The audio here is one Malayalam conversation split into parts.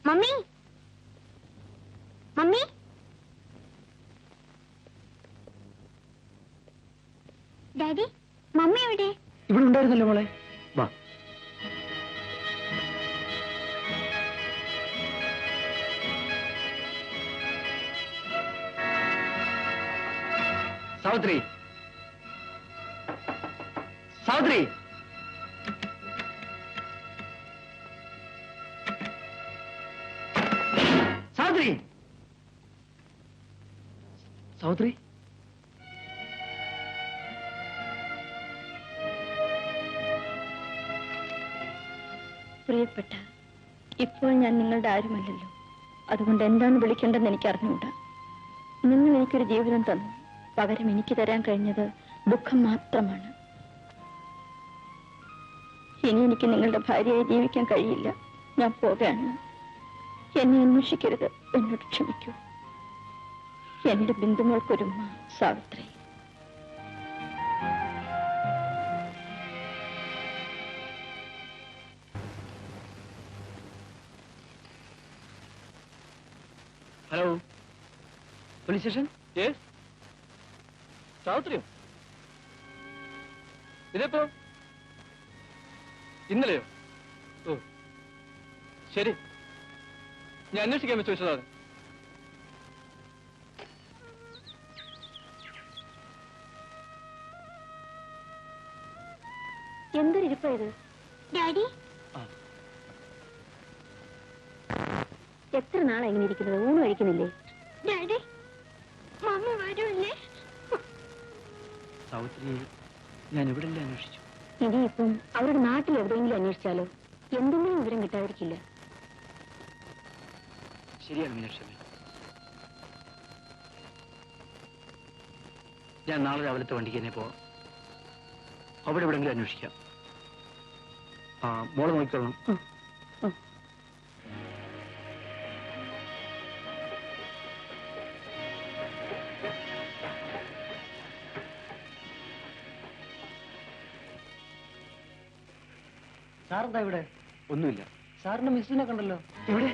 മമ്മി മമ്മി ഡാഡി മമ്മി എവിടെ? ഇവിടെ ഉണ്ടായിരുന്നല്ലോ മോളെ. വാ. സാവിത്രി, സാവിത്രി, സാവിത്രി, സാവിത്രി. പ്രിയപ്പെട്ട, ഇപ്പോൾ ഞാൻ നിങ്ങളുടെ ആരുമല്ലല്ലോ. അതുകൊണ്ട് എന്താണ് വിളിക്കേണ്ടെന്ന് എനിക്ക് അറിഞ്ഞുകൂടാ. നിങ്ങൾ എനിക്കൊരു ജീവിതം തന്നു. പകരം എനിക്ക് തരാൻ കഴിഞ്ഞത് ദുഃഖം മാത്രമാണ്. ഇനി എനിക്ക് നിങ്ങളുടെ ഭാര്യയായി ജീവിക്കാൻ കഴിയില്ല. ഞാൻ പോവുകയാണ്. എന്നെ അന്വേഷിക്കരുത്. എന്നോട് ക്ഷമിക്കൂ. എന്റെ ബിന്ദുമോൾക്കൊരുമ്മ. Savitri. Hello, police station. Yes. സാവിത്രിയോ? ഇതെപ്പോ? ഇന്നലെയോ? ഓ ശരി, ഞാൻ അന്വേഷിക്കാൻ വെച്ച് വെച്ചതാണ്. എന്തൊരിപ്പാ ഇത്? ഡാഡി എത്ര നാളെ എങ്ങനെ ഇരിക്കുന്നത്? ഊണ് കഴിക്കുന്നില്ലേ? ഡാഡി മമ്മി വരൂല്ലേ? സാവിത്രി, ഞാൻ എവിടെല്ലാം അന്വേഷിച്ചു. ഇനിയിപ്പം അവരുടെ നാട്ടിൽ എവിടെയെങ്കിലും അന്വേഷിച്ചാലോ? എന്തെങ്കിലും വിവരം കിട്ടാതിരിക്കില്ല. ശരിയാണ് മീനാക്ഷി. ഞാൻ നാളെ രാവിലത്തെ വണ്ടിക്ക് തന്നെ പോവാം. അവിടെ എവിടെങ്കിലും അന്വേഷിക്കാം. മോളെ നോക്കിക്കൊള്ളണം. സാറെന്താ ഇവിടെ? ഒന്നുമില്ല. സാറിന്റെ മിസ്സിനെ കണ്ടല്ലോ. എവിടെ?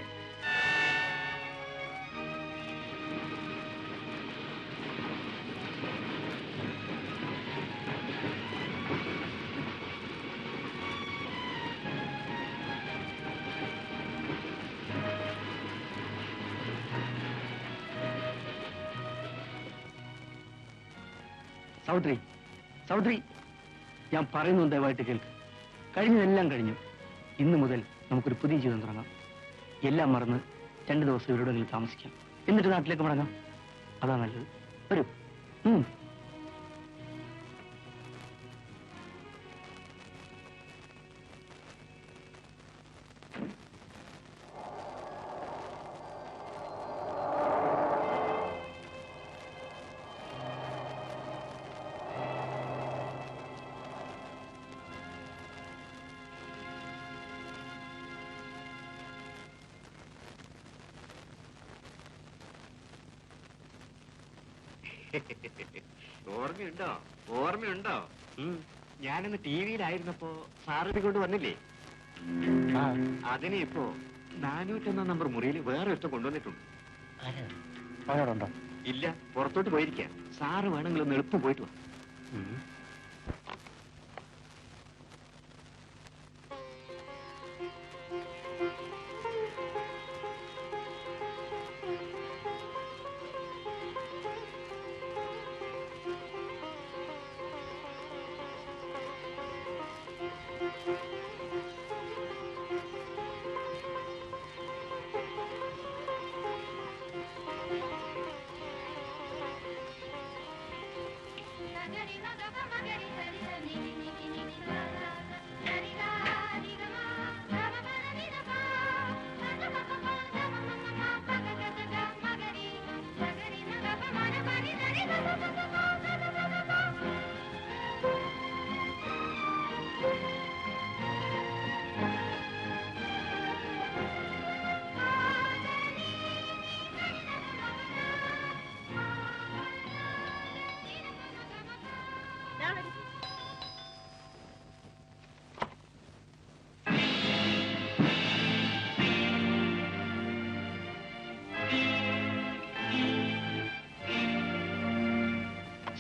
സാവിത്രി, സാവിത്രി, ഞാൻ പറയുന്നത് ദയവായിട്ട് കേൾക്ക്. കഴിഞ്ഞതെല്ലാം കഴിഞ്ഞു. ഇന്നു മുതൽ നമുക്കൊരു പുതിയ ജീവിതം തുടങ്ങാം. എല്ലാം മറന്ന് 2 ദിവസം ഇവരോടെങ്കിലും താമസിക്കാം. എന്നിട്ട് നാട്ടിലേക്ക് മടങ്ങാം. അതാ നല്ലത്. വരൂ. ഓർമ്മയുണ്ടോ? ഓർമ്മയുണ്ടോ? ഞാനിന്ന് ടിവിയിലായിരുന്നപ്പോ സാറിനെ കൊണ്ട് വന്നില്ലേ? അതിനെ ഇപ്പോ 401 നമ്പർ മുറിയിൽ വേറെ ഒറ്റ കൊണ്ടുവന്നിട്ടുണ്ട്. ഇല്ല, പുറത്തോട്ട് പോയിരിക്കാം. സാറ് വേണമെങ്കിൽ ഒന്ന് എളുപ്പം പോയിട്ട് വാ.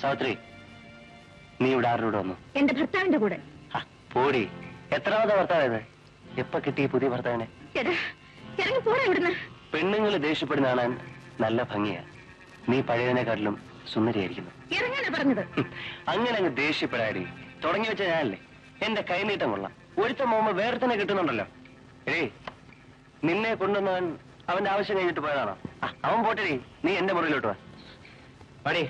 സാവിത്രി, നീ ഇവിടെ ആരുടെ കൂടെ വന്നു? എന്റെ ഭർത്താവിന്റെ കൂടെ. പോടി, എത്രാമത്തെ ഭർത്താവ്? എപ്പ കിട്ടി പുതിയ ഭർത്താവിനെ? ഇറങ്ങി പോടാ ഇവിടുന്ന്. പെണ്ണുങ്ങൾ ദേഷ്യപ്പെടുന്ന കാണാൻ നല്ല ഭംഗിയാ. നീ പഴയതിനെക്കാട്ടിലും സുന്ദരിയായിരിക്കുന്നു. ഇറങ്ങാനാ പറഞ്ഞത്. അങ്ങനെ അങ്ങ് ദേഷ്യപ്പെടാടി. തുടങ്ങി വെച്ച ഞാനല്ലേ. എന്റെ കൈനീട്ടം കൊള്ളാം. ഒരുത്തം പോകുമ്പോ വേറെ തന്നെ കിട്ടുന്നുണ്ടല്ലോ. ഏയ്, നിന്നെ കൊണ്ടുവന്നവൻ അവന്റെ ആവശ്യം കഴിഞ്ഞിട്ട് പോയതാണോ? അവൻ പോട്ടെടി, നീ എന്റെ മുറിയിലോട്ട് വാ. പടി,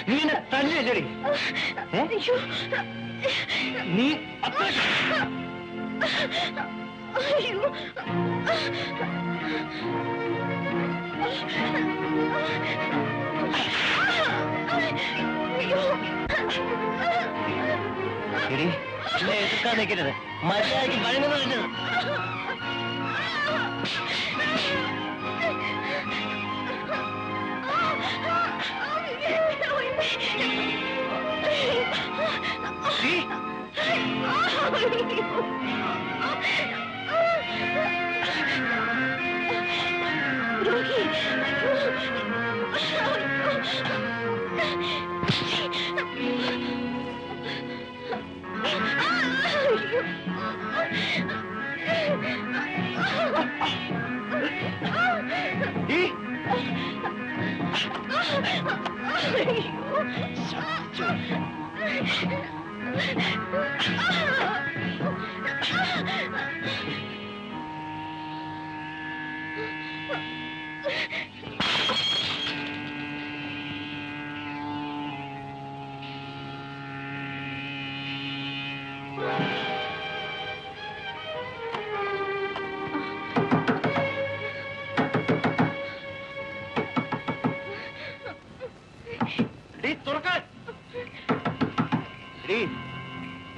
നീ എന്നെ തല്ലിയല്ലേടി? നീ എതിർക്കാൻ നിൽക്കരുത്. മര്യാദയ്ക്ക് വഴങ്ങുന്നത്.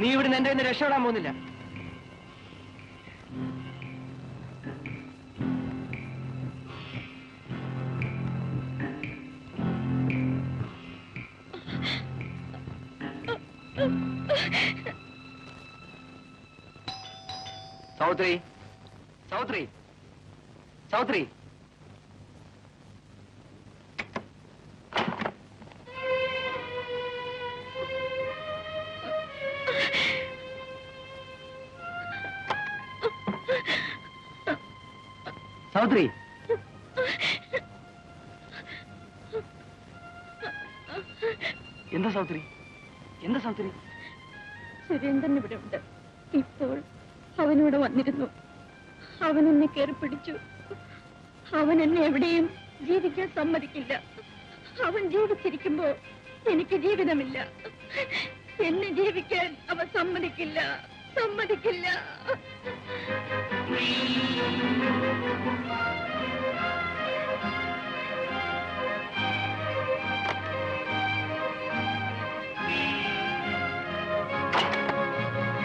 നീ ഇവിടുന്ന് എന്റെ കയ്യിൽ രക്ഷപ്പെടാൻ പോകുന്നില്ല. സാവിത്രി, സാവിത്രി, സാവിത്രി. സാവിത്രി, എന്താ സാവിത്രി? എന്താ സാവിത്രി? സുരേന്ദ്രൻ ഇവിടെ ഉണ്ട്. ഇപ്പോൾ അവനിവിടെ വന്നിരുന്നു. അവൻ എന്നെ കയറി പിടിച്ചു. അവൻ എന്നെ എവിടെയും ജീവിക്കാൻ സമ്മതിക്കില്ല. അവൻ ജീവിച്ചിരിക്കുമ്പോ എനിക്ക് ജീവിതമില്ല. എന്നെ ജീവിക്കാൻ അവൻ സമ്മതിക്കില്ല, സമ്മതിക്കില്ല.